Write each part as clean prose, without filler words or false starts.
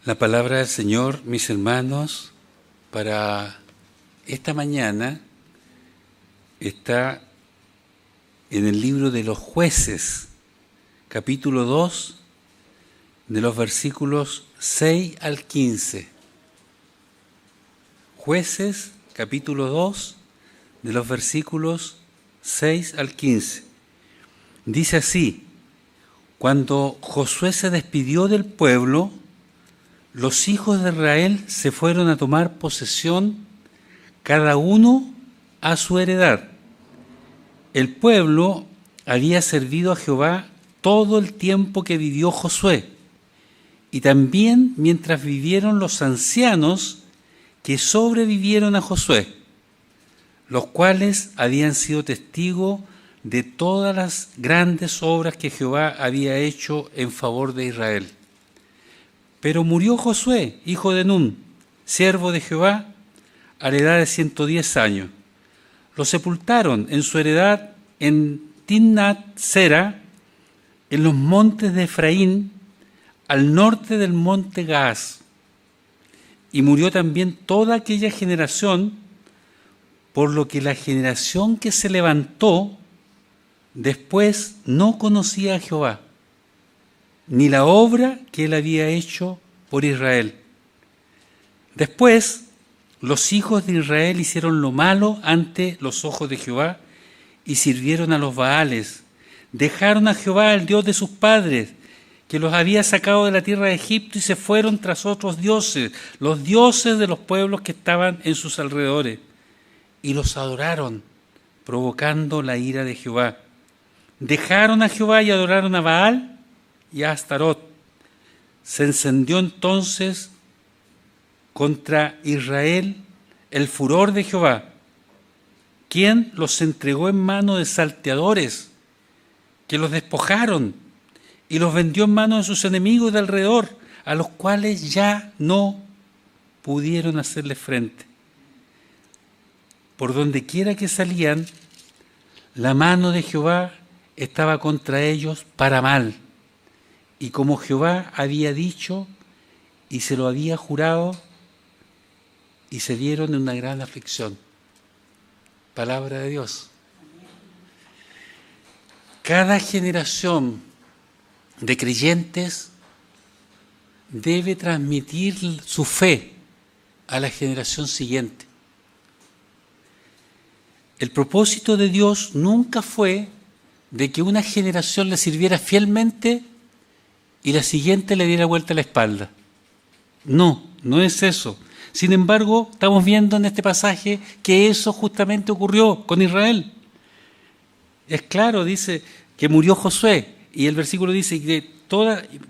La palabra del Señor, mis hermanos, para esta mañana está en el libro de los Jueces, capítulo 2, de los versículos 6 al 15. Jueces, capítulo 2, de los versículos 6 al 15. Dice así: cuando Josué se despidió del pueblo, los hijos de Israel se fueron a tomar posesión, cada uno a su heredad. El pueblo había servido a Jehová todo el tiempo que vivió Josué, y también mientras vivieron los ancianos que sobrevivieron a Josué, los cuales habían sido testigos de todas las grandes obras que Jehová había hecho en favor de Israel. Pero murió Josué, hijo de Nun, siervo de Jehová, a la edad de 110 años. Lo sepultaron en su heredad en Timnat-Sera, en los montes de Efraín, al norte del monte Gaas. Y murió también toda aquella generación, por lo que la generación que se levantó después no conocía a Jehová, ni la obra que él había hecho por Israel. Después, los hijos de Israel hicieron lo malo ante los ojos de Jehová y sirvieron a los Baales. Dejaron a Jehová, el Dios de sus padres, que los había sacado de la tierra de Egipto, y se fueron tras otros dioses, los dioses de los pueblos que estaban en sus alrededores, y los adoraron, provocando la ira de Jehová. Dejaron a Jehová y adoraron a Baal y a Astarot. Se encendió entonces contra Israel el furor de Jehová, quien los entregó en manos de salteadores, que los despojaron y los vendió en manos de sus enemigos de alrededor, a los cuales ya no pudieron hacerle frente. Por donde quiera que salían, la mano de Jehová estaba contra ellos para mal. Y como Jehová había dicho y se lo había jurado, y se vieron en una gran aflicción. Palabra de Dios. Cada generación de creyentes debe transmitir su fe a la generación siguiente. El propósito de Dios nunca fue de que una generación le sirviera fielmente y la siguiente le diera vuelta la espalda. No es eso. Sin embargo, estamos viendo en este pasaje que eso justamente ocurrió con Israel. Es claro, dice que murió Josué, y el versículo dice que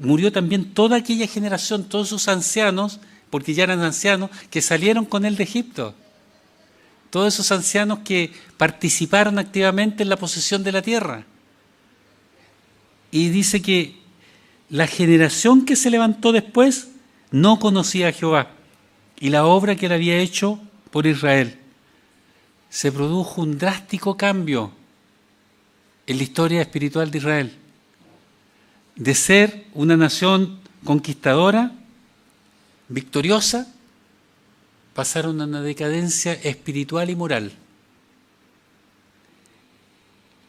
murió también toda aquella generación, todos esos ancianos, porque ya eran ancianos, que salieron con él de Egipto. Todos esos ancianos que participaron activamente en la posesión de la tierra. Y dice que la generación que se levantó después no conocía a Jehová y la obra que él había hecho por Israel. Se produjo un drástico cambio en la historia espiritual de Israel. De ser una nación conquistadora, victoriosa, pasaron a una decadencia espiritual y moral.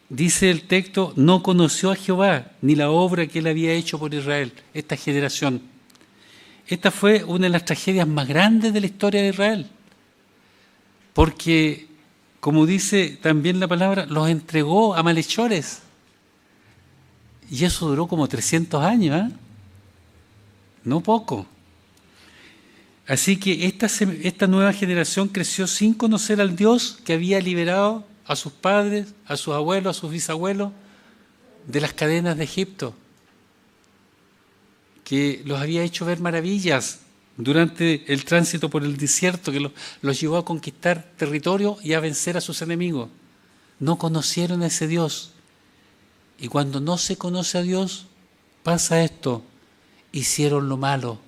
Dice el texto, no conoció a Jehová ni la obra que él había hecho por Israel, esta generación. Esta fue una de las tragedias más grandes de la historia de Israel, porque, como dice también la palabra, los entregó a malhechores. Y eso duró como 300 años, no poco. Así que esta nueva generación creció sin conocer al Dios que había liberado a sus padres, a sus abuelos, a sus bisabuelos, de las cadenas de Egipto, que los había hecho ver maravillas durante el tránsito por el desierto, que los llevó a conquistar territorio y a vencer a sus enemigos. No conocieron a ese Dios. Y cuando no se conoce a Dios, pasa esto: hicieron lo malo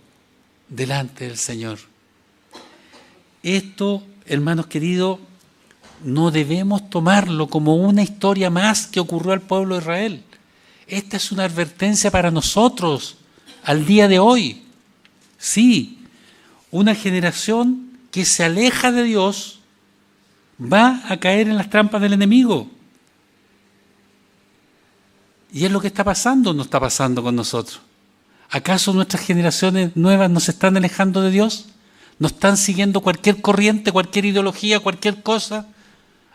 delante del Señor. Esto, hermanos queridos, no debemos tomarlo como una historia más que ocurrió al pueblo de Israel. Esta es una advertencia para nosotros al día de hoy. Sí, una generación que se aleja de Dios va a caer en las trampas del enemigo. Y es lo que está pasando, no está pasando con nosotros. ¿Acaso nuestras generaciones nuevas nos están alejando de Dios? ¿No están siguiendo cualquier corriente, cualquier ideología, cualquier cosa?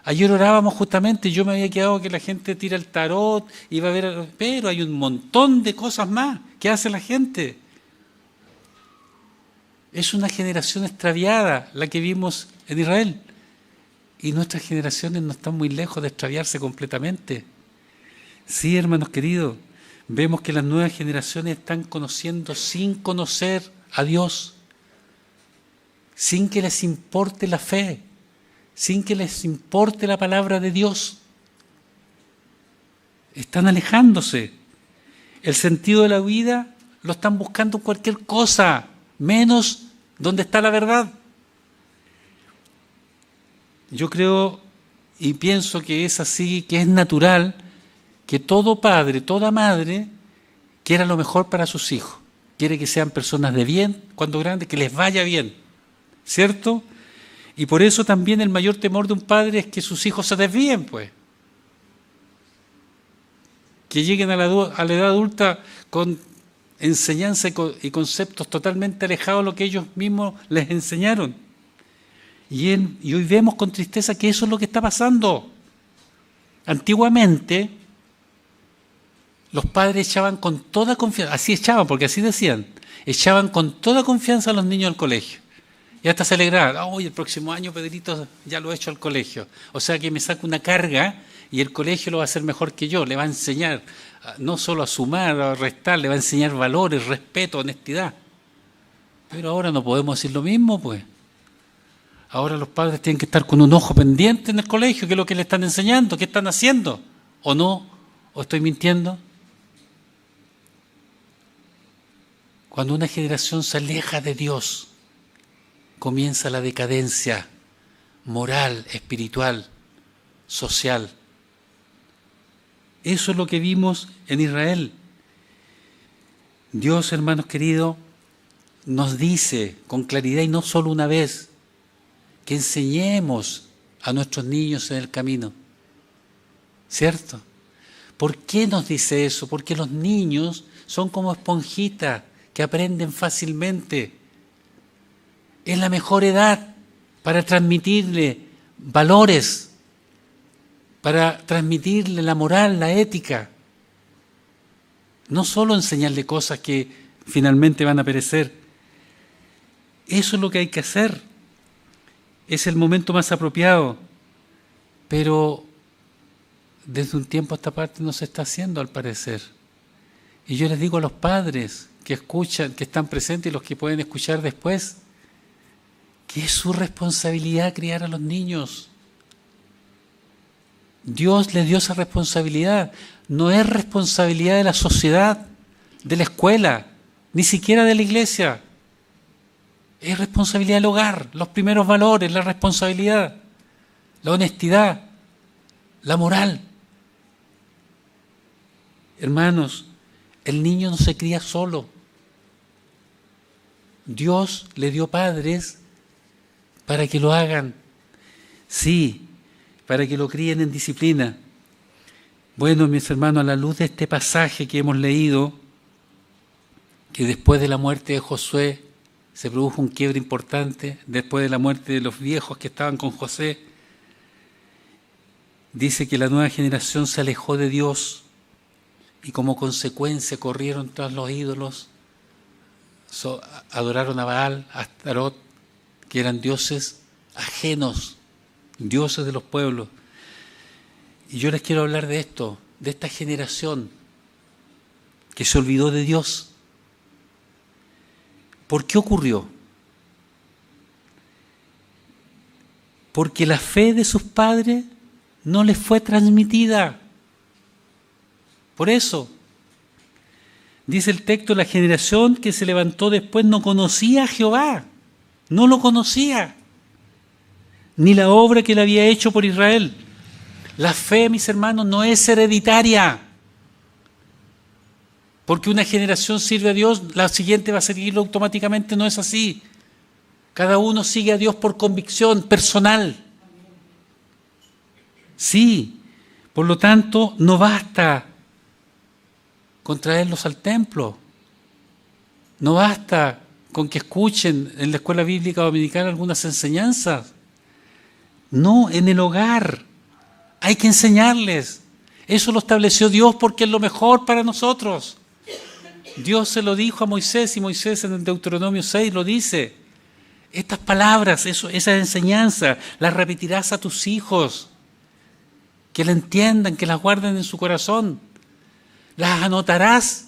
Ayer orábamos justamente, yo me había quedado que la gente tira el tarot, iba a ver, pero hay un montón de cosas más que hace la gente. Es una generación extraviada la que vimos en Israel. Y nuestras generaciones no están muy lejos de extraviarse completamente. Sí, hermanos queridos, vemos que las nuevas generaciones están conociendo sin conocer a Dios, sin que les importe la fe, sin que les importe la palabra de Dios. Están alejándose. El sentido de la vida lo están buscando en cualquier cosa, menos donde está la verdad. Yo creo y pienso que es así, que es natural que todo padre, toda madre quiera lo mejor para sus hijos. Quiere que sean personas de bien cuando grandes, que les vaya bien, ¿cierto? Y por eso también el mayor temor de un padre es que sus hijos se desvíen, pues. Que lleguen a la edad adulta con enseñanza y conceptos totalmente alejados de lo que ellos mismos les enseñaron. Y hoy vemos con tristeza que eso es lo que está pasando. Antiguamente, los padres echaban con toda confianza, así echaban, porque así decían, echaban con toda confianza a los niños al colegio. Y hasta se alegraban, el próximo año Pedrito ya lo he hecho al colegio. O sea que me saca una carga y el colegio lo va a hacer mejor que yo, le va a enseñar no solo a sumar, a restar, le va a enseñar valores, respeto, honestidad. Pero ahora no podemos decir lo mismo, pues. Ahora los padres tienen que estar con un ojo pendiente en el colegio, qué es lo que le están enseñando, qué están haciendo, o no, o estoy mintiendo. Cuando una generación se aleja de Dios, comienza la decadencia moral, espiritual, social. Eso es lo que vimos en Israel. Dios, hermanos queridos, nos dice con claridad y no solo una vez, que enseñemos a nuestros niños en el camino. ¿Cierto? ¿Por qué nos dice eso? Porque los niños son como esponjitas que aprenden fácilmente. Es la mejor edad para transmitirle valores, para transmitirle la moral, la ética. No solo enseñarle cosas que finalmente van a perecer. Eso es lo que hay que hacer. Es el momento más apropiado. Pero desde un tiempo a esta parte no se está haciendo, al parecer. Y yo les digo a los padres que escuchan, que están presentes y los que pueden escuchar después, que es su responsabilidad criar a los niños. Dios les dio esa responsabilidad. No es responsabilidad de la sociedad, de la escuela, ni siquiera de la iglesia. Es responsabilidad del hogar, los primeros valores, la responsabilidad, la honestidad, la moral. Hermanos, el niño no se cría solo. Dios le dio padres para que lo hagan. Sí, para que lo críen en disciplina. Bueno, mis hermanos, a la luz de este pasaje que hemos leído, que después de la muerte de Josué se produjo un quiebre importante, después de la muerte de los viejos que estaban con José, dice que la nueva generación se alejó de Dios y como consecuencia corrieron tras los ídolos, adoraron a Baal, a Astarot, que eran dioses ajenos, dioses de los pueblos. Y yo les quiero hablar de esto, de esta generación que se olvidó de Dios. ¿Por qué ocurrió? Porque la fe de sus padres no les fue transmitida. Por eso, dice el texto, la generación que se levantó después no conocía a Jehová, no lo conocía, ni la obra que él había hecho por Israel. La fe, mis hermanos, no es hereditaria. porque una generación sirve a Dios, la siguiente va a seguirlo automáticamente. No es así. Cada uno sigue a Dios por convicción personal. Sí, por lo tanto, no basta con traerlos al templo. No basta con que escuchen en la escuela bíblica dominical algunas enseñanzas. No, en el hogar hay que enseñarles. Eso lo estableció Dios porque es lo mejor para nosotros. Dios se lo dijo a Moisés y Moisés en el Deuteronomio 6 lo dice. Estas palabras, esa enseñanza, las repetirás a tus hijos. Que la entiendan, que las guarden en su corazón. Las anotarás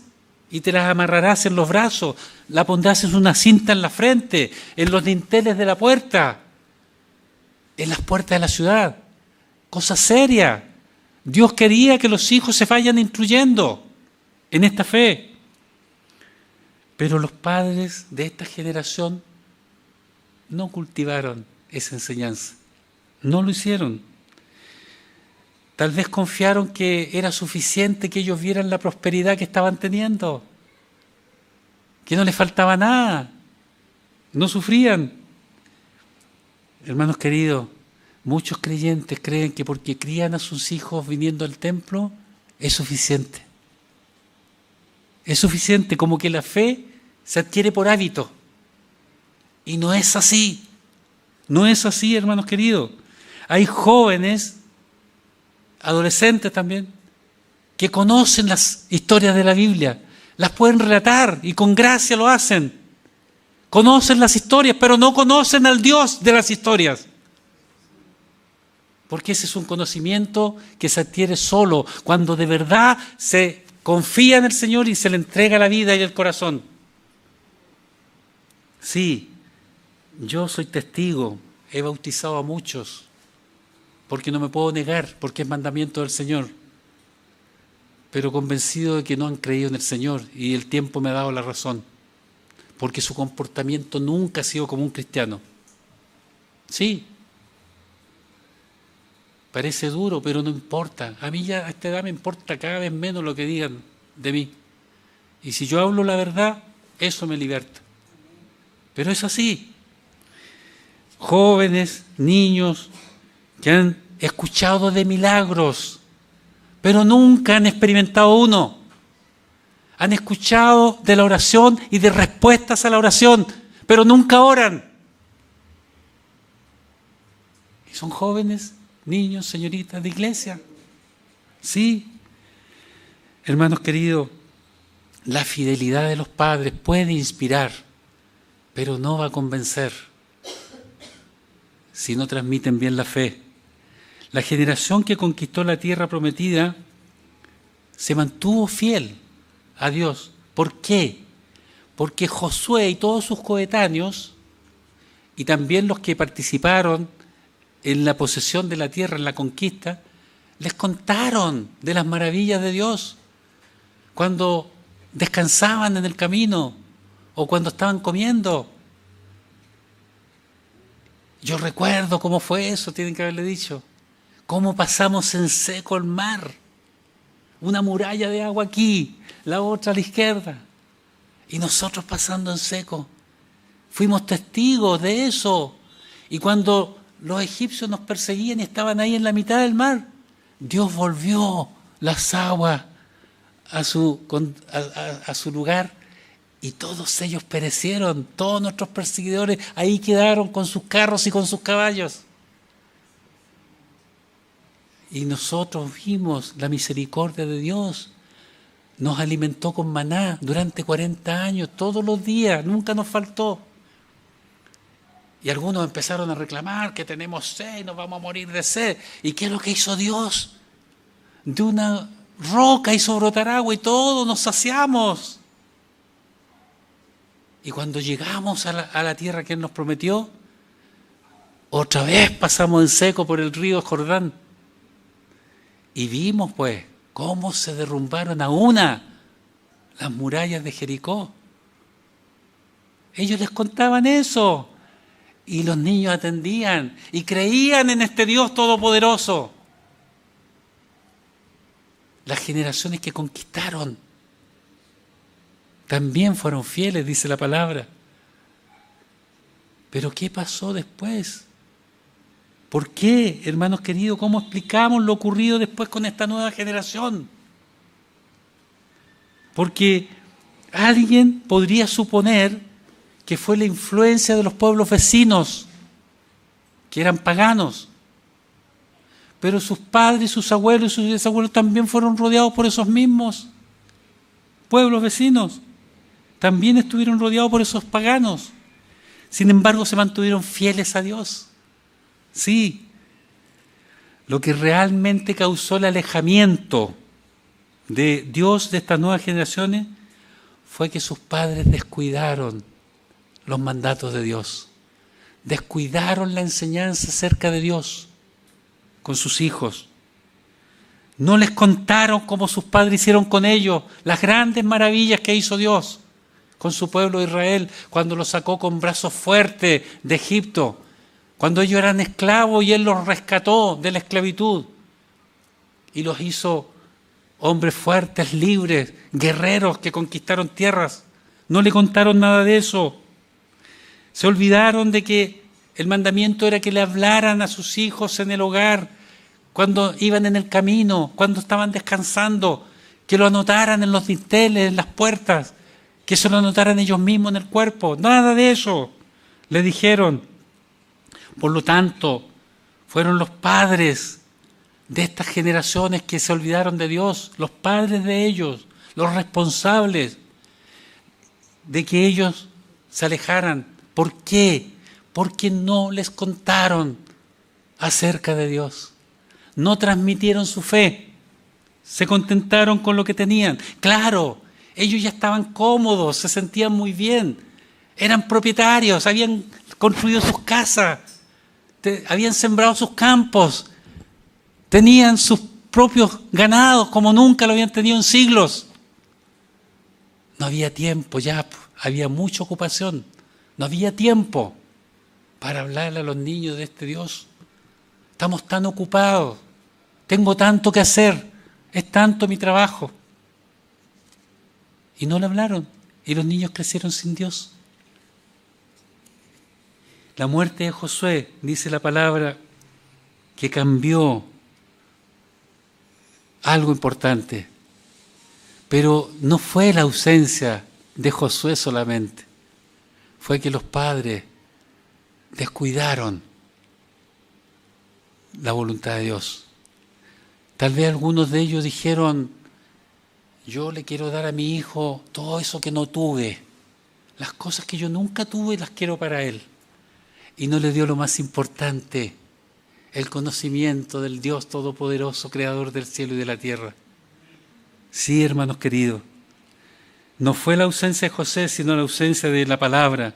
y te las amarrarás en los brazos. La pondrás en una cinta en la frente, en los dinteles de la puerta, en las puertas de la ciudad. Cosa seria. Dios quería que los hijos se vayan instruyendo en esta fe. Pero los padres de esta generación no cultivaron esa enseñanza. No lo hicieron. Tal vez confiaron que era suficiente que ellos vieran la prosperidad que estaban teniendo, que no les faltaba nada, no sufrían. Hermanos queridos, muchos creyentes creen que porque crían a sus hijos viniendo al templo, es suficiente. Es suficiente, como que la fe se adquiere por hábito. Y no es así. No es así, hermanos queridos. Hay jóvenes, adolescentes también, que conocen las historias de la Biblia, las pueden relatar y con gracia lo hacen. Conocen las historias, pero no conocen al Dios de las historias. Porque ese es un conocimiento que se adquiere solo cuando de verdad se confía en el Señor y se le entrega la vida y el corazón. Sí, yo soy testigo, he bautizado a muchos, porque no me puedo negar, porque es mandamiento del Señor, pero convencido de que no han creído en el Señor y el tiempo me ha dado la razón, porque su comportamiento nunca ha sido como un cristiano. Sí, parece duro, pero no importa. A mí ya a esta edad me importa cada vez menos lo que digan de mí. Y si yo hablo la verdad, eso me liberta. Pero es así. Jóvenes, niños, que han escuchado de milagros, pero nunca han experimentado uno. Han escuchado de la oración y de respuestas a la oración, pero nunca oran. Y son jóvenes, niños, señoritas de iglesia. Sí. Hermanos queridos, la fidelidad de los padres puede inspirar, pero no va a convencer si no transmiten bien la fe. La generación que conquistó la tierra prometida se mantuvo fiel a Dios. ¿Por qué? Porque Josué y todos sus coetáneos, y también los que participaron en la posesión de la tierra, en la conquista, les contaron de las maravillas de Dios cuando descansaban en el camino o cuando estaban comiendo. Yo recuerdo cómo fue eso, tienen que haberle dicho. Cómo pasamos en seco el mar. Una muralla de agua aquí, la otra a la izquierda. Y nosotros pasando en seco. Fuimos testigos de eso. Y cuando los egipcios nos perseguían y estaban ahí en la mitad del mar, Dios volvió las aguas a su lugar. Y todos ellos perecieron, todos nuestros perseguidores ahí quedaron con sus carros y con sus caballos. Y nosotros vimos la misericordia de Dios. Nos alimentó con maná durante 40 años, todos los días, nunca nos faltó. Y algunos empezaron a reclamar que tenemos sed, nos vamos a morir de sed. ¿Y qué es lo que hizo Dios? De una roca hizo brotar agua y todos nos saciamos. Y cuando llegamos a la tierra que Él nos prometió, otra vez pasamos en seco por el río Jordán. Y vimos pues cómo se derrumbaron a una las murallas de Jericó. Ellos les contaban eso. Y los niños atendían y creían en este Dios todopoderoso. Las generaciones que conquistaron también fueron fieles, dice la palabra. Pero ¿qué pasó después? ¿Por qué, hermanos queridos? ¿Cómo explicamos lo ocurrido después con esta nueva generación? Porque alguien podría suponer que fue la influencia de los pueblos vecinos, que eran paganos. Pero sus padres, sus abuelos y sus bisabuelos también fueron rodeados por esos mismos pueblos vecinos. También estuvieron rodeados por esos paganos. Sin embargo, se mantuvieron fieles a Dios. Sí. Lo que realmente causó el alejamiento de Dios de estas nuevas generaciones fue que sus padres descuidaron los mandatos de Dios. Descuidaron la enseñanza acerca de Dios con sus hijos. No les contaron como sus padres hicieron con ellos las grandes maravillas que hizo Dios con su pueblo de Israel cuando los sacó con brazos fuertes de Egipto, cuando ellos eran esclavos y Él los rescató de la esclavitud y los hizo hombres fuertes, libres, guerreros que conquistaron tierras. No le contaron nada de eso. Se olvidaron de que el mandamiento era que le hablaran a sus hijos en el hogar, cuando iban en el camino, cuando estaban descansando, que lo anotaran en los dinteles, en las puertas, que se lo anotaran ellos mismos en el cuerpo. Nada de eso le dijeron. Por lo tanto, fueron los padres de estas generaciones que se olvidaron de Dios, los padres de ellos, los responsables de que ellos se alejaran. ¿Por qué? Porque no les contaron acerca de Dios. No transmitieron su fe. Se contentaron con lo que tenían. Claro, ellos ya estaban cómodos, se sentían muy bien. Eran propietarios, habían construido sus casas, habían sembrado sus campos, tenían sus propios ganados como nunca lo habían tenido en siglos. No había tiempo ya, había mucha ocupación. No había tiempo para hablarle a los niños de este Dios. Estamos tan ocupados, tengo tanto que hacer, es tanto mi trabajo. Y no le hablaron, y los niños crecieron sin Dios. La muerte de Josué, dice la palabra, que cambió algo importante. Pero no fue la ausencia de Josué solamente, fue que los padres descuidaron la voluntad de Dios. Tal vez algunos de ellos dijeron: yo le quiero dar a mi hijo todo eso que no tuve, las cosas que yo nunca tuve las quiero para él. Y no le dio lo más importante, el conocimiento del Dios Todopoderoso, Creador del cielo y de la tierra. Sí, hermanos queridos, no fue la ausencia de José, sino la ausencia de la palabra.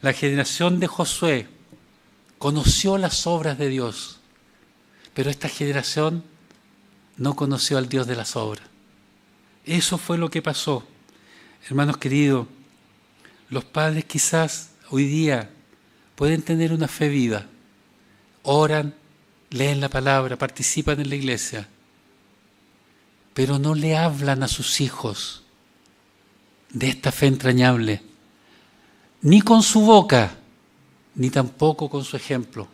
La generación de Josué conoció las obras de Dios, pero esta generación no conoció al Dios de las obras. Eso fue lo que pasó. Hermanos queridos, los padres quizás hoy día pueden tener una fe viva, oran, leen la palabra, participan en la iglesia, pero no le hablan a sus hijos de esta fe entrañable, ni con su boca, ni tampoco con su ejemplo.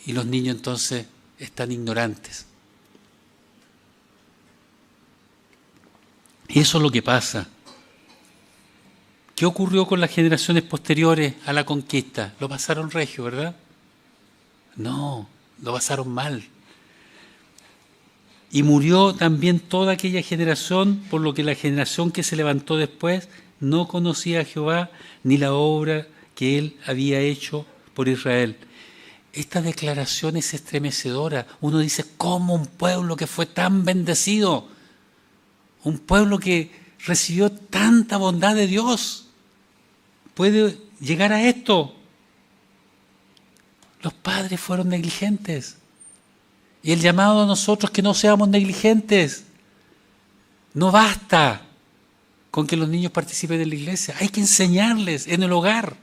Y los niños entonces están ignorantes. Y eso es lo que pasa. ¿Qué ocurrió con las generaciones posteriores a la conquista? Lo pasaron regio, ¿verdad? No, lo pasaron mal. Y murió también toda aquella generación, por lo que la generación que se levantó después no conocía a Jehová ni la obra que Él había hecho por Israel. Esta declaración es estremecedora. Uno dice: ¿cómo un pueblo que fue tan bendecido, un pueblo que recibió tanta bondad de Dios, puede llegar a esto? Los padres fueron negligentes. Y el llamado a nosotros es que no seamos negligentes. No basta con que los niños participen en la iglesia. Hay que enseñarles en el hogar,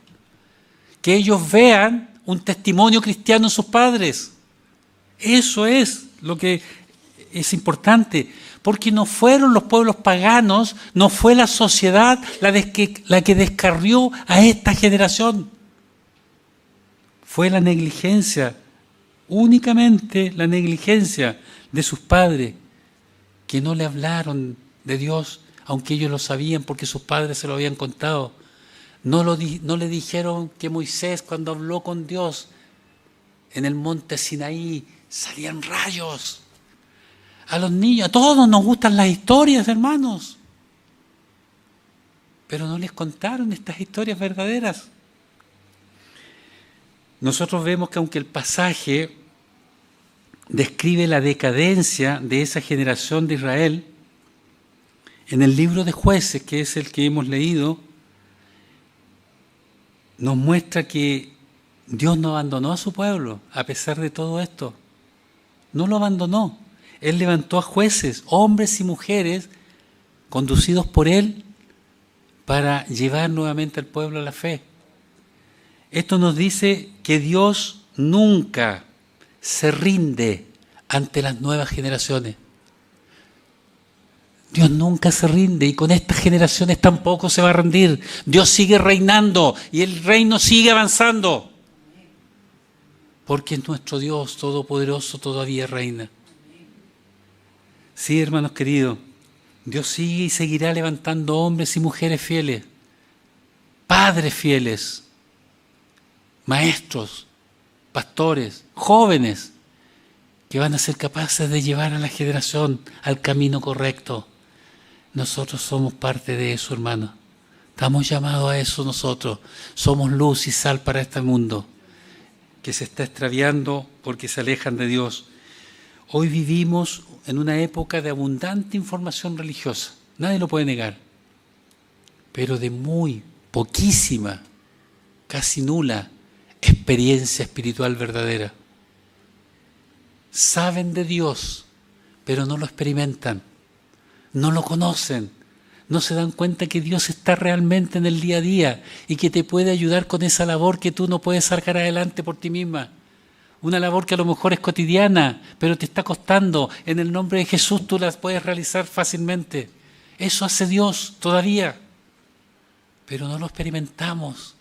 que ellos vean un testimonio cristiano en sus padres. Eso es lo que es importante, porque no fueron los pueblos paganos, no fue la sociedad la que descarrió a esta generación. Fue la negligencia, únicamente la negligencia de sus padres, que no le hablaron de Dios, aunque ellos lo sabían porque sus padres se lo habían contado. No le dijeron que Moisés, cuando habló con Dios en el monte Sinaí, salían rayos. A los niños, a todos nos gustan las historias, hermanos. Pero no les contaron estas historias verdaderas. Nosotros vemos que aunque el pasaje describe la decadencia de esa generación de Israel, en el libro de Jueces, que es el que hemos leído, nos muestra que Dios no abandonó a su pueblo a pesar de todo esto. No lo abandonó. Él levantó a jueces, hombres y mujeres, conducidos por Él, para llevar nuevamente al pueblo a la fe. Esto nos dice que Dios nunca se rinde ante las nuevas generaciones. Dios nunca se rinde y con estas generaciones tampoco se va a rendir. Dios sigue reinando y el reino sigue avanzando. Porque nuestro Dios todopoderoso todavía reina. Sí, hermanos queridos, Dios sigue y seguirá levantando hombres y mujeres fieles, padres fieles, maestros, pastores, jóvenes, que van a ser capaces de llevar a la generación al camino correcto. Nosotros somos parte de eso, hermanos. Estamos llamados a eso nosotros. Somos luz y sal para este mundo que se está extraviando porque se alejan de Dios. Hoy vivimos en una época de abundante información religiosa, nadie lo puede negar, pero de muy poquísima, casi nula, experiencia espiritual verdadera. Saben de Dios, pero no lo experimentan, no lo conocen, no se dan cuenta que Dios está realmente en el día a día y que te puede ayudar con esa labor que tú no puedes sacar adelante por ti misma. Una labor que a lo mejor es cotidiana, pero te está costando. En el nombre de Jesús tú las puedes realizar fácilmente. Eso hace Dios todavía. Pero no lo experimentamos.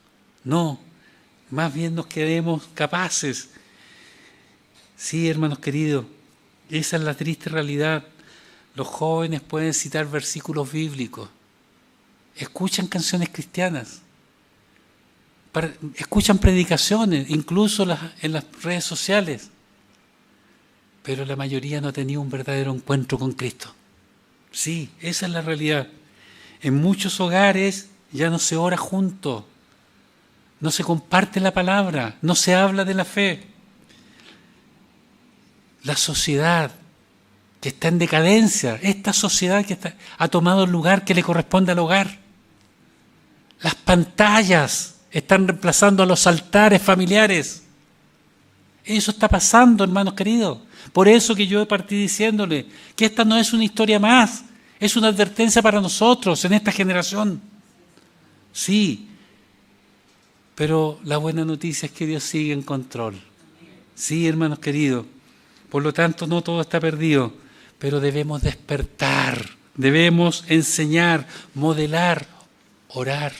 No, más bien nos quedemos capaces. Sí, hermanos queridos, esa es la triste realidad. Los jóvenes pueden citar versículos bíblicos. Escuchan canciones cristianas. Escuchan predicaciones, incluso en las redes sociales, pero la mayoría no ha tenido un verdadero encuentro con Cristo. Sí, esa es la realidad. En muchos hogares ya no se ora juntos, no se comparte la palabra, no se habla de la fe. La sociedad que está en decadencia, esta sociedad que ha tomado el lugar que le corresponde al hogar. Las pantallas están reemplazando a los altares familiares. Eso está pasando, hermanos queridos. Por eso que yo partí diciéndole que esta no es una historia más, es una advertencia para nosotros en esta generación. Sí, pero la buena noticia es que Dios sigue en control. Sí, hermanos queridos. Por lo tanto, no todo está perdido, pero debemos despertar, debemos enseñar, modelar, orar.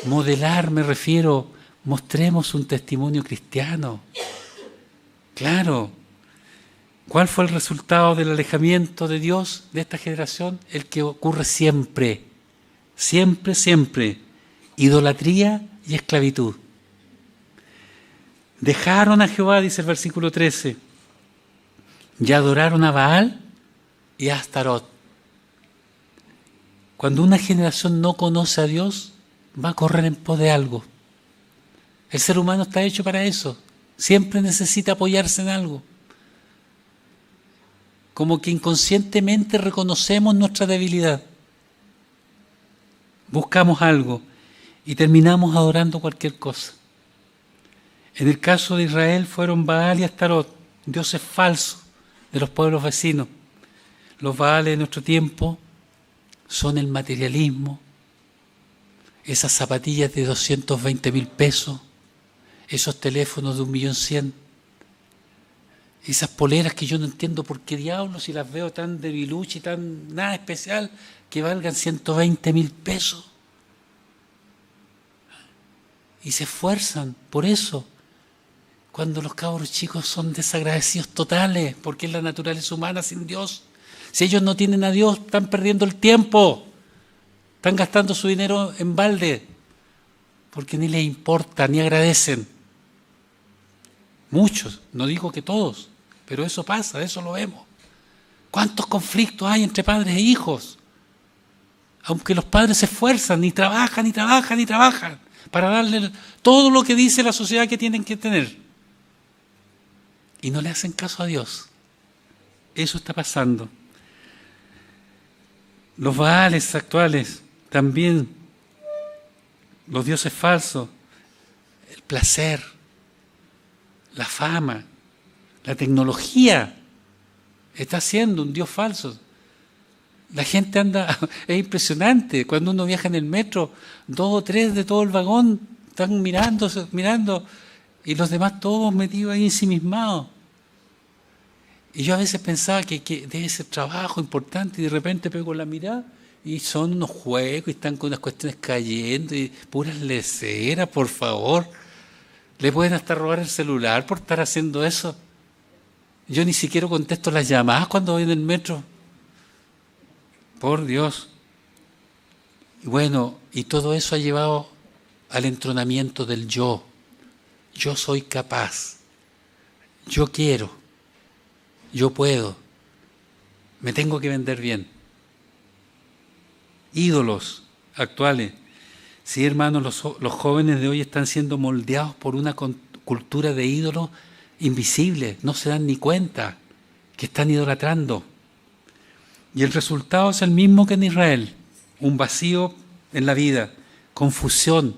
Modelar me refiero, mostremos un testimonio cristiano. Claro. ¿Cuál fue el resultado del alejamiento de Dios de esta generación? El que ocurre siempre, siempre, siempre. Idolatría y esclavitud. Dejaron a Jehová, dice el versículo 13, y adoraron a Baal y a Astarot. Cuando una generación no conoce a Dios, va a correr en pos de algo. El ser humano está hecho para eso. Siempre necesita apoyarse en algo. Como que inconscientemente reconocemos nuestra debilidad. Buscamos algo y terminamos adorando cualquier cosa. En el caso de Israel fueron Baal y Astarot, dioses falsos de los pueblos vecinos. Los Baales de nuestro tiempo son el materialismo, esas zapatillas de 220.000 pesos, esos teléfonos de 1.100.000, Esas poleras que yo no entiendo por qué diablos, si las veo tan debiluchas y tan nada especial, que valgan 120.000 pesos. Y se esfuerzan por eso. Cuando los cabros chicos son desagradecidos totales, porque es la naturaleza humana sin Dios. Si ellos no tienen a Dios, están perdiendo el tiempo. Están gastando su dinero en balde, porque ni les importa, ni agradecen. Muchos, no digo que todos, pero eso pasa, eso lo vemos. ¿Cuántos conflictos hay entre padres e hijos? Aunque los padres se esfuerzan, ni trabajan, ni trabajan, ni trabajan, para darle todo lo que dice la sociedad que tienen que tener. Y no le hacen caso a Dios. Eso está pasando. Los baales actuales también, los dioses falsos, el placer, la fama, la tecnología, está siendo un dios falso. La gente anda, es impresionante, cuando uno viaja en el metro, 2 o 3 de todo el vagón están mirando, y los demás todos metidos ahí ensimismados. Y yo a veces pensaba que debe ser trabajo importante, y de repente pego la mirada y son unos juegos y están con unas cuestiones cayendo y puras leceras, por favor. Le pueden hasta robar el celular por estar haciendo eso. Yo ni siquiera contesto las llamadas cuando voy en el metro. Por Dios. Y bueno, y todo eso ha llevado al entronamiento del yo. Yo soy capaz. Yo quiero. Yo puedo. Me tengo que vender bien. Ídolos actuales. Sí, hermanos, los jóvenes de hoy están siendo moldeados por una cultura de ídolos invisibles. No se dan ni cuenta que están idolatrando. Y el resultado es el mismo que en Israel. Un vacío en la vida, confusión,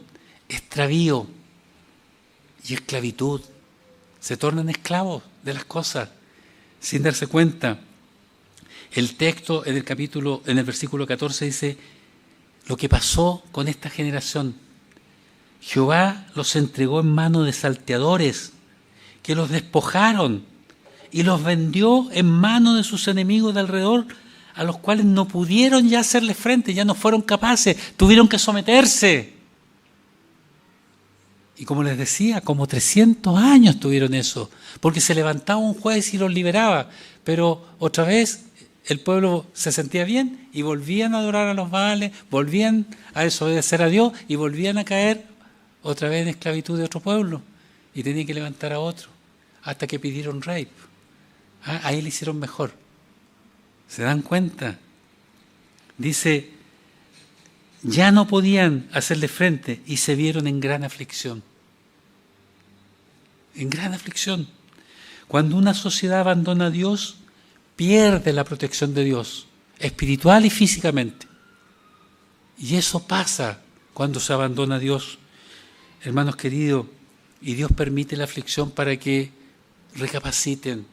extravío y esclavitud. Se tornan esclavos de las cosas sin darse cuenta. El texto en el versículo 14 dice: lo que pasó con esta generación. Jehová los entregó en manos de salteadores, que los despojaron y los vendió en manos de sus enemigos de alrededor, a los cuales no pudieron ya hacerle frente, ya no fueron capaces, tuvieron que someterse. Y como les decía, como 300 años tuvieron eso, porque se levantaba un juez y los liberaba, pero otra vez el pueblo se sentía bien y volvían a adorar a los Baales, volvían a desobedecer a Dios y volvían a caer otra vez en esclavitud de otro pueblo y tenían que levantar a otro, hasta que pidieron rey. Ahí le hicieron mejor. ¿Se dan cuenta? Dice, ya no podían hacerle frente y se vieron en gran aflicción. En gran aflicción. Cuando una sociedad abandona a Dios, pierde la protección de Dios, espiritual y físicamente. Y eso pasa cuando se abandona a Dios. Hermanos queridos, y Dios permite la aflicción para que recapaciten,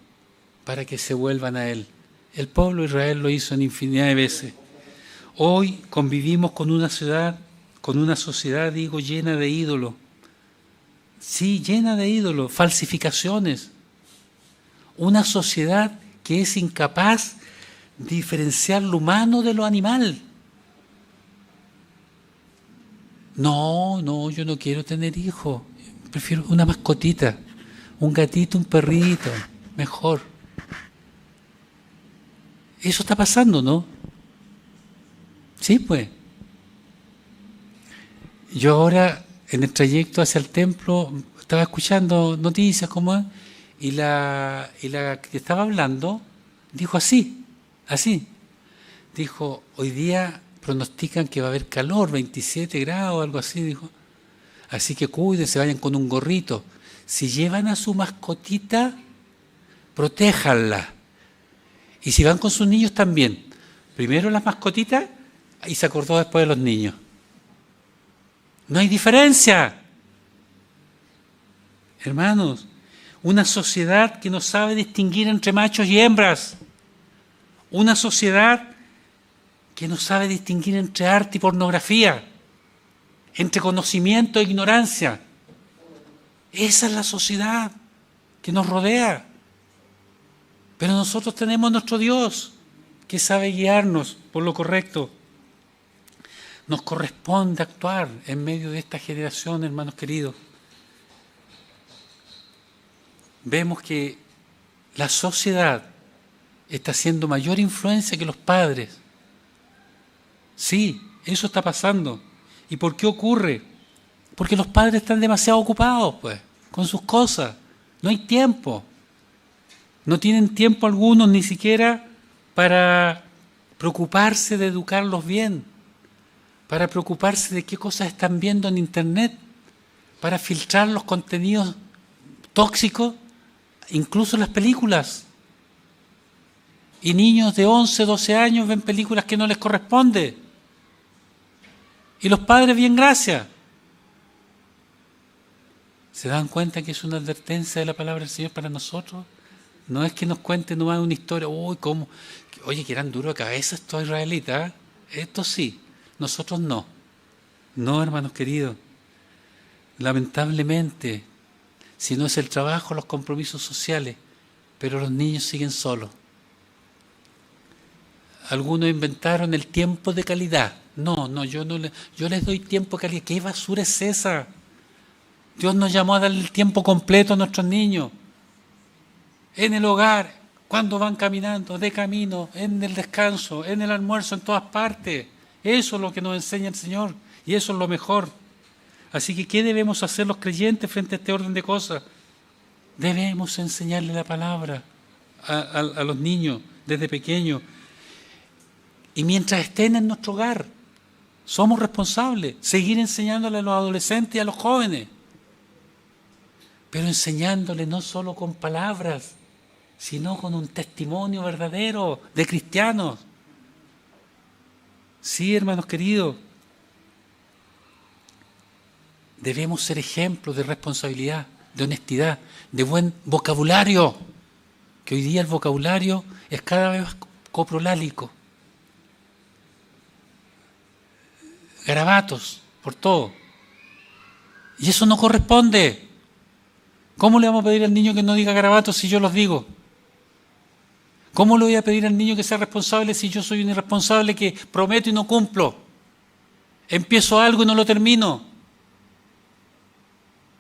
para que se vuelvan a Él. El pueblo de Israel lo hizo en infinidad de veces. Hoy convivimos con una sociedad, llena de ídolos. Sí, llena de ídolos, falsificaciones. Una sociedad que es incapaz de diferenciar lo humano de lo animal. No, yo no quiero tener hijos. Prefiero una mascotita, un gatito, un perrito, mejor. Eso está pasando, ¿no? Sí, pues. Yo ahora, en el trayecto hacia el templo, estaba escuchando noticias como y la que estaba hablando dijo así. Dijo, hoy día pronostican que va a haber calor, 27 grados, algo así, dijo. Así que cuídense, vayan con un gorrito. Si llevan a su mascotita, protéjanla. Y si van con sus niños también. Primero las mascotitas y se acordó después de los niños. No hay diferencia. Hermanos, una sociedad que no sabe distinguir entre machos y hembras. Una sociedad que no sabe distinguir entre arte y pornografía, entre conocimiento e ignorancia. Esa es la sociedad que nos rodea. Pero nosotros tenemos nuestro Dios que sabe guiarnos por lo correcto. Nos corresponde actuar en medio de esta generación, hermanos queridos. Vemos que la sociedad está haciendo mayor influencia que los padres. Sí, eso está pasando. ¿Y por qué ocurre? Porque los padres están demasiado ocupados, pues, con sus cosas. No hay tiempo. No tienen tiempo algunos ni siquiera para preocuparse de educarlos bien, para preocuparse de qué cosas están viendo en Internet, para filtrar los contenidos tóxicos, incluso las películas. Y niños de 11, 12 años ven películas que no les corresponde. Y los padres, bien gracias. ¿Se dan cuenta que es una advertencia de la palabra del Señor para nosotros? No es que nos cuenten nomás una historia, uy, cómo, oye, que eran duros de cabeza estos israelitas, ¿eh? Esto sí, nosotros no. No, hermanos queridos. Lamentablemente, si no es el trabajo, los compromisos sociales, pero los niños siguen solos. Algunos inventaron el tiempo de calidad. No, yo les doy tiempo de calidad. ¿Qué basura es esa? Dios nos llamó a darle el tiempo completo a nuestros niños. En el hogar, cuando van caminando, de camino, en el descanso, en el almuerzo, en todas partes. Eso es lo que nos enseña el Señor y eso es lo mejor. Así que, ¿qué debemos hacer los creyentes frente a este orden de cosas? Debemos enseñarle la palabra a los niños desde pequeños. Y mientras estén en nuestro hogar, somos responsables. Seguir enseñándole a los adolescentes y a los jóvenes. Pero enseñándole no solo con palabras, sino con un testimonio verdadero de cristianos. Sí, hermanos queridos, debemos ser ejemplos de responsabilidad, de honestidad, de buen vocabulario, que hoy día el vocabulario es cada vez más coprolálico. Garabatos, por todo. Y eso no corresponde. ¿Cómo le vamos a pedir al niño que no diga garabatos si yo los digo? ¿Cómo le voy a pedir al niño que sea responsable si yo soy un irresponsable que prometo y no cumplo? Empiezo algo y no lo termino.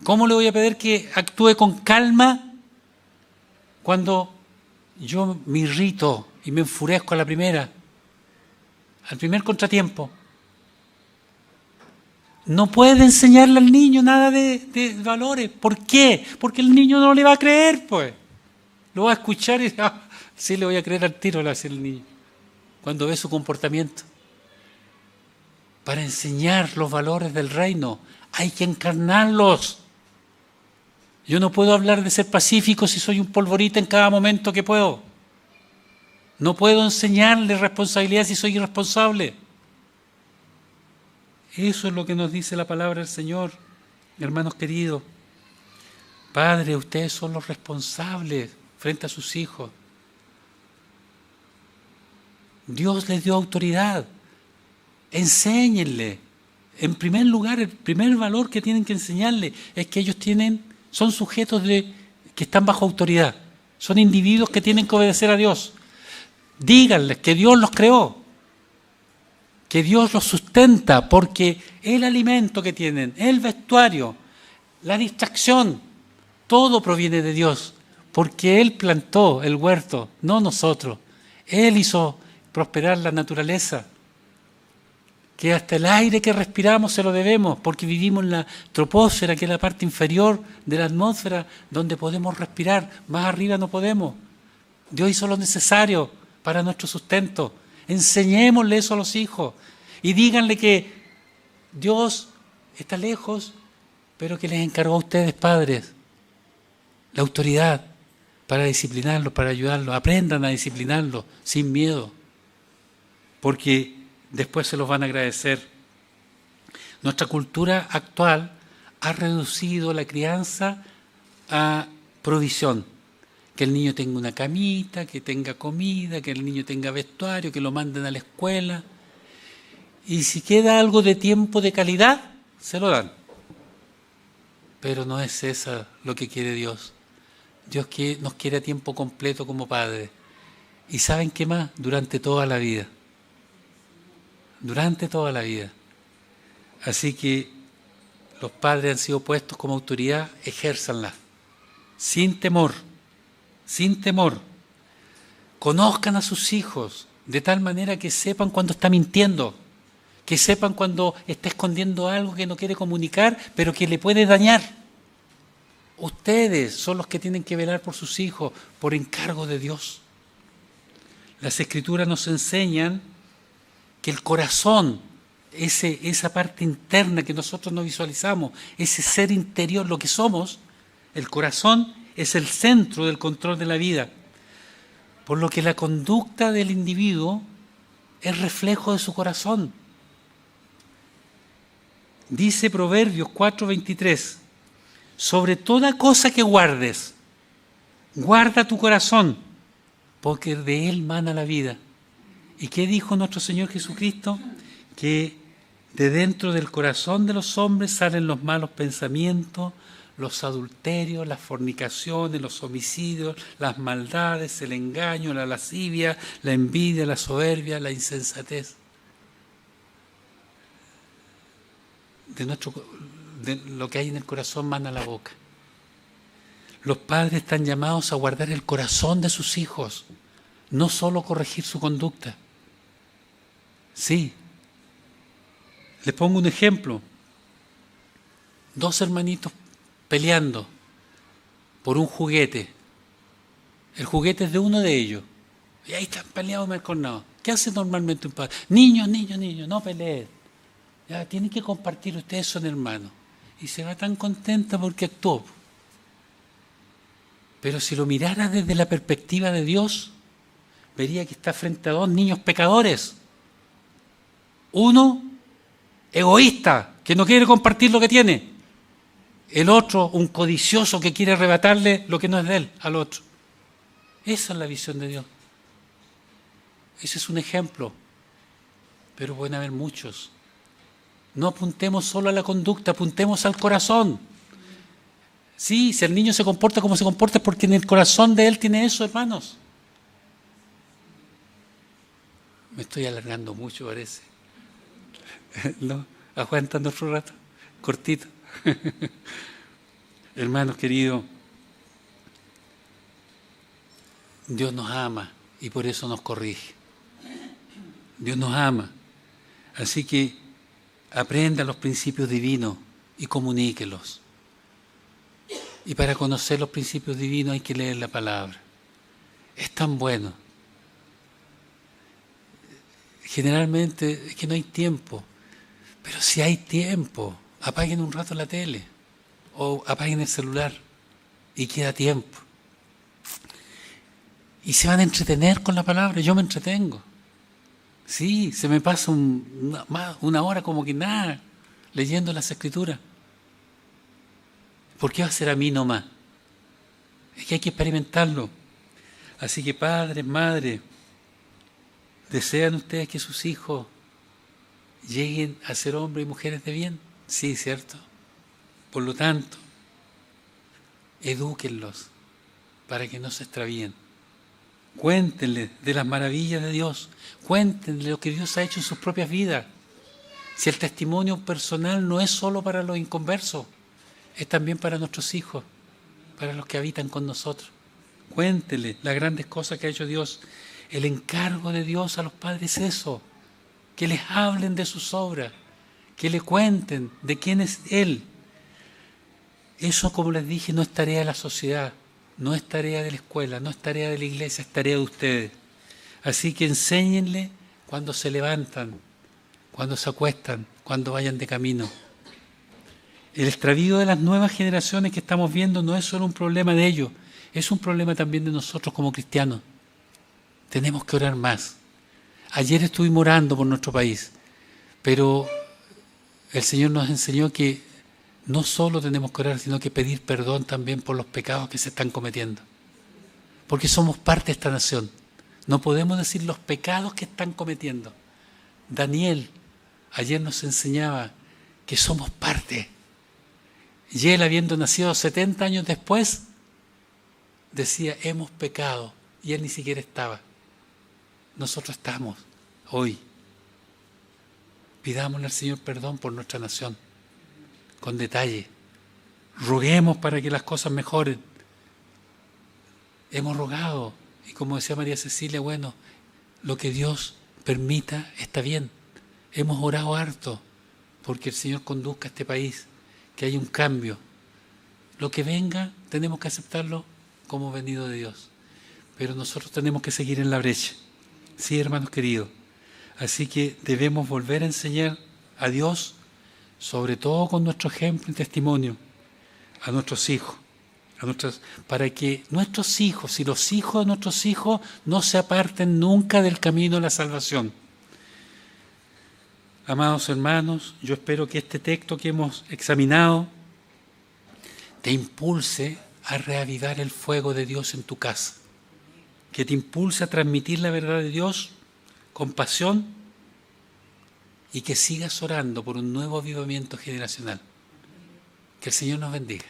¿Cómo le voy a pedir que actúe con calma cuando yo me irrito y me enfurezco a la primera, al primer contratiempo? No puede enseñarle al niño nada de valores. ¿Por qué? Porque el niño no le va a creer, pues. Lo va a escuchar y sí le voy a creer al tiro, le va a decir el niño, cuando ve su comportamiento. Para enseñar los valores del reino hay que encarnarlos. Yo no puedo hablar de ser pacífico si soy un polvorita en cada momento que puedo. No puedo enseñarle responsabilidad si soy irresponsable. Eso es lo que nos dice la palabra del Señor, hermanos queridos. Padre, ustedes son los responsables frente a sus hijos. Dios les dio autoridad. Enséñenle. En primer lugar, el primer valor que tienen que enseñarle es que ellos son sujetos que están bajo autoridad. Son individuos que tienen que obedecer a Dios. Díganles que Dios los creó, que Dios los sustenta, porque el alimento que tienen, el vestuario, la distracción, todo proviene de Dios, porque Él plantó el huerto, no nosotros. Él hizo prosperar la naturaleza, que hasta el aire que respiramos se lo debemos, porque vivimos en la troposfera, que es la parte inferior de la atmósfera, donde podemos respirar, más arriba no podemos. Dios hizo lo necesario para nuestro sustento. Enseñémosle eso a los hijos y díganle que Dios está lejos, pero que les encargó a ustedes, padres, la autoridad para disciplinarlos, para ayudarlos. Aprendan a disciplinarlos sin miedo, porque después se los van a agradecer. Nuestra cultura actual ha reducido la crianza a provisión. Que el niño tenga una camita, que tenga comida, que el niño tenga vestuario, que lo manden a la escuela. Y si queda algo de tiempo de calidad, se lo dan. Pero no es eso lo que quiere Dios. Dios nos quiere a tiempo completo como Padre. Y ¿saben qué más? Durante toda la vida. Durante toda la vida. Así que los padres han sido puestos como autoridad, ejérzanla. Sin temor. Sin temor. Conozcan a sus hijos de tal manera que sepan cuando está mintiendo, que sepan cuando está escondiendo algo que no quiere comunicar, pero que le puede dañar. Ustedes son los que tienen que velar por sus hijos, por encargo de Dios. Las Escrituras nos enseñan que el corazón, esa parte interna que nosotros no visualizamos, ese ser interior, lo que somos, el corazón es el centro del control de la vida. Por lo que la conducta del individuo es reflejo de su corazón. Dice Proverbios 4:23, sobre toda cosa que guardes, guarda tu corazón, porque de él mana la vida. ¿Y qué dijo nuestro Señor Jesucristo? Que de dentro del corazón de los hombres salen los malos pensamientos, los adulterios, las fornicaciones, los homicidios, las maldades, el engaño, la lascivia, la envidia, la soberbia, la insensatez. De lo que hay en el corazón mana la boca. Los padres están llamados a guardar el corazón de sus hijos, no solo corregir su conducta. Sí. Les pongo un ejemplo. 2 hermanitos peleando por un juguete. El juguete es de uno de ellos. Y ahí están peleados malcornados. ¿Qué hace normalmente un padre? Niños, no peleen. Ya tienen que compartir, ustedes son hermanos. Y se va tan contenta porque actuó. Pero si lo mirara desde la perspectiva de Dios, vería que está frente a 2 niños pecadores. Uno, egoísta, que no quiere compartir lo que tiene. El otro, un codicioso que quiere arrebatarle lo que no es de él al otro. Esa es la visión de Dios. Ese es un ejemplo, pero pueden haber muchos. No apuntemos solo a la conducta, apuntemos al corazón. Sí, si el niño se comporta como se comporta es porque en el corazón de él tiene eso, hermanos. Me estoy alargando mucho, parece. ¿No? Aguantando otro rato, cortito. Hermanos queridos, Dios nos ama y por eso nos corrige. Dios nos ama. Así que aprenda los principios divinos y comuníquelos. Y para conocer los principios divinos hay que leer la palabra. Es tan bueno. Generalmente es que no hay tiempo. Pero si hay tiempo, apaguen un rato la tele o apaguen el celular y queda tiempo. Y se van a entretener con la palabra. Yo me entretengo. Sí, se me pasa una hora como que nada leyendo las Escrituras. ¿Por qué va a ser a mí nomás? Es que hay que experimentarlo. Así que padres, madres, ¿desean ustedes que sus hijos lleguen a ser hombres y mujeres de bien? Sí, ¿cierto? Por lo tanto, edúquenlos para que no se extravíen. Cuéntenles de las maravillas de Dios. Cuéntenle lo que Dios ha hecho en sus propias vidas. Si el testimonio personal no es solo para los inconversos, es también para nuestros hijos, para los que habitan con nosotros. Cuéntenle las grandes cosas que ha hecho Dios. El encargo de Dios a los padres es eso, que les hablen de sus obras, que le cuenten de quién es Él. Eso, como les dije, no es tarea de la sociedad, no es tarea de la escuela, no es tarea de la iglesia, es tarea de ustedes. Así que enséñenle cuando se levantan, cuando se acuestan, cuando vayan de camino. El extravío de las nuevas generaciones que estamos viendo no es solo un problema de ellos, es un problema también de nosotros como cristianos. Tenemos que orar más. Ayer estuvimos orando por nuestro país, pero el Señor nos enseñó que no solo tenemos que orar, sino que pedir perdón también por los pecados que se están cometiendo. Porque somos parte de esta nación. No podemos decir los pecados que están cometiendo. Daniel ayer nos enseñaba que somos parte. Y él, habiendo nacido 70 años después, decía, hemos pecado. Y él ni siquiera estaba. nosotros estamos hoy. Pidámosle al Señor perdón por nuestra nación, con detalle. Roguemos para que las cosas mejoren. Hemos rogado, y como decía María Cecilia, bueno, lo que Dios permita está bien. Hemos orado harto porque el Señor conduzca a este país, que haya un cambio. Lo que venga tenemos que aceptarlo como venido de Dios. Pero nosotros tenemos que seguir en la brecha. Sí, hermanos queridos. Así que debemos volver a enseñar a Dios, sobre todo con nuestro ejemplo y testimonio, a nuestros hijos, para que nuestros hijos y los hijos de nuestros hijos no se aparten nunca del camino de la salvación. Amados hermanos, yo espero que este texto que hemos examinado te impulse a reavivar el fuego de Dios en tu casa, que te impulse a transmitir la verdad de Dios con pasión y que sigas orando por un nuevo avivamiento generacional. Que el Señor nos bendiga.